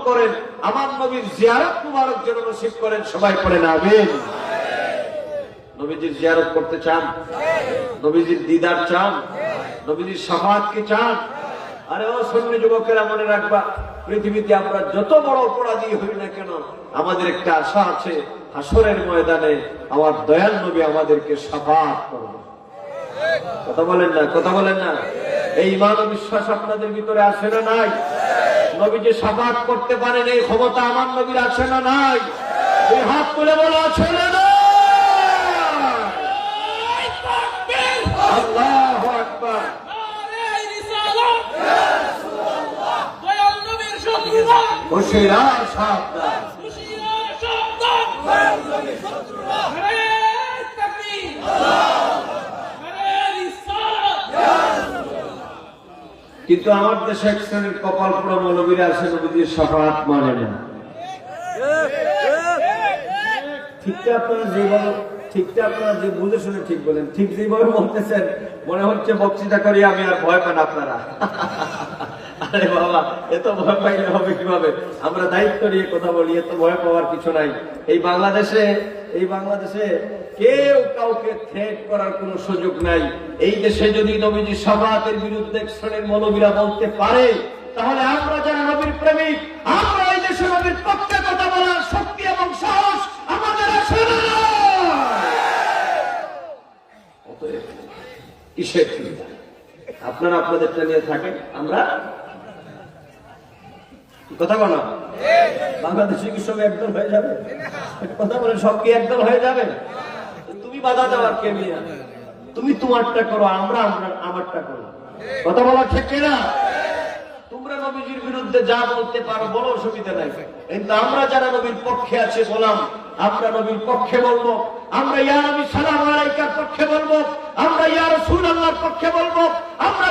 করেন, আমার নবীর জিয়ারত মুবারক যেন নসিব করেন। সবাই পড়েন আমিন। নবীজির জিয়ারত করতে চান? নবীজির দিদার চান? নবীজির শাফাআত কি চান? আরে ও সুন্নি যুবকেরা, মনে রাখবা, পৃথিবীতে আমরা যত বড় অপরাধী হই না কেন, আমাদের একটা আশা আছে, হাসরের ময়দানে আমার দয়াল নবী আমাদেরকে শাফাআত করবেন। কথা বলেন না, কথা বলেন না? এই ঈমান ও বিশ্বাস আপনাদের ভিতরে আছে না নাই? নবী যে শাফাআত করতে পারেন এই ক্ষমতা আমার নবীর আছে না নাই? এই হাত তুলে বলো, আছে না নাই? আল্লাহু আকবার। হুশিয়ার সাবধান। কিন্তু আমার দেশে এক শ্রেণীর কপাল পোড়া মৌলবীরা আছে, নবীজির শাফাআত মানে না। ঠিকটা আপনারা যেভাবে, ঠিকটা আপনারা যে বুঝে শুনে ঠিক বলেন, ঠিক যেভাবে বলতেছেন মনে হচ্ছে বক্তৃতা করি আমি, আর ভয় পান আপনারা। আরে বাবা, এত ভয় পাইলে হবে কিভাবে? আমরা দায়িত্ব নিয়ে কথা বলি, এত ভয় পাওয়ার কিছু নাই। এই বাংলাদেশে কেউ কাউকে থ্রেট করার কোন সুযোগ নাই। এই দেশে যদি নবীজি শাফাআতের বিরুদ্ধে শ্রেণীর মৌলবীরা বলতে পারে, তাহলে আমরা যারা নবীর প্রেমিক, আমরা এই দেশে নবীর পক্ষে কথা বলার শক্তি এবং সাহস আমাদের আছে না? অতএব কিসের চিন্তা? আপনারা আপনাদেরটা নিয়ে থাকেন, আমরা কথা বলো। বাংলাদেশে কি সব একদল হয়ে যাবে? কথা বলে সব কি একদল হয়ে যাবে? তুমি বাধা দেওয়ার কে নিয়ে? তুমি তোমারটা করো, আমরা আমারটা করো। কথা বলা ঠিক না? তোমরা নবীজির বিরুদ্ধে যা বলতে পারো বলো, অসুবিধা নাই। কিন্তু আমরা যারা নবীর পক্ষে আছে বললাম, আমরা নবীর পক্ষে বলবো, আমরা ইয়া নবী সালাম আলাইকার পক্ষে বলবো, আমরা ইয়া রাসূলুল্লাহর পক্ষে বলবো, আমরা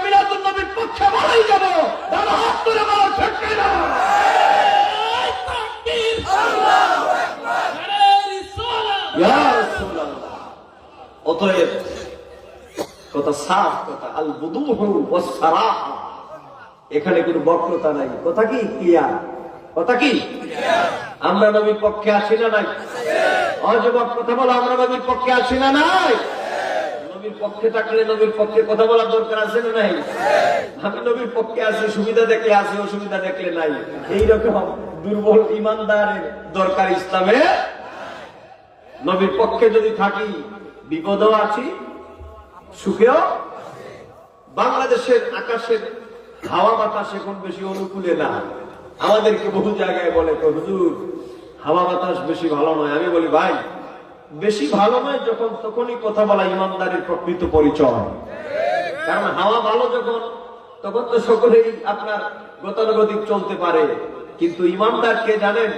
মিলাদুন নবীর পক্ষে বলেই যাব। তাহলে হাত তুলে বলো ঠিক না? আল্লাহু আকবার, ইয়া রাসূলুল্লাহ। অতএব কথা সাফ কথা, আল বুদুহু ওয়াস সারাহা, এখানে কোনো বক্রতা নাই। কথা কি ক্লিয়ার? কথা কি? আমরা নবীর পক্ষে আছি না নাই? অযুবক কথা বলো, আমরা নবীর পক্ষে আছি না নাই? নবীর পক্ষে থাকলে নবীর পক্ষে কথা বলার দরকার আছে না নাই? আমি নবীর পক্ষে আছি, সুবিধা দেখলে আছি, অসুবিধা দেখলে নাই। এইরকম দুর্বল ইমানদারের দরকার ইসলামে। নবীর পক্ষে যদি থাকি, বিপদও আছি, সুখেও। বাংলাদেশের আকাশের হাওয়া বাতাস এখন বেশি অনুকূলে না। আমাদেরকে বহু জায়গায় বলে, হুজুর হাওয়া বাতাস বেশি ভালো নয়। আমি বলি, ভাই বেশি ভালো নয় যখন, তখনই কথা বলা ইমানদারের প্রকৃত পরিচয়। কারণ হাওয়া ভালো যখন, তখন তো সকলেই আপনার গতানুগতিক চলতে পারে। কিন্তু ইমানদার কে জানেন?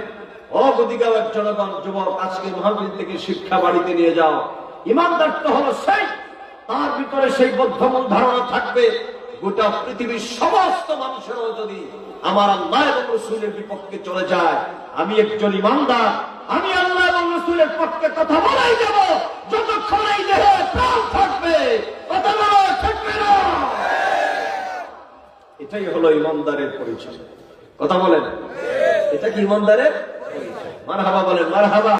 অগতিকার জনগণ, যুবক, আজকে মহাবীর থেকে শিক্ষা বাড়িতে নিয়ে যাও। ইমানদার তো হলো সেই, তার ভিতরে সেই বদ্ধমূল ধারণা থাকবে, গোটা পৃথিবীর সমস্ত মানুষেরও যদি আমার আল্লাহ এবং রাসূলের বিপক্ষে চলে যায়, আমি একজন ইমানদার, আমি আল্লাহ এবং রাসূলের পক্ষে কথা বলাই যাব যতক্ষণ এই দেহে প্রাণ থাকবে। কথা বলো ঠিক না? এটাই হলো ইমানদারের পরিচয়। কথা বলেন, এটা কি ইমানদারের? মারহাবা বলেন, মারহাবা।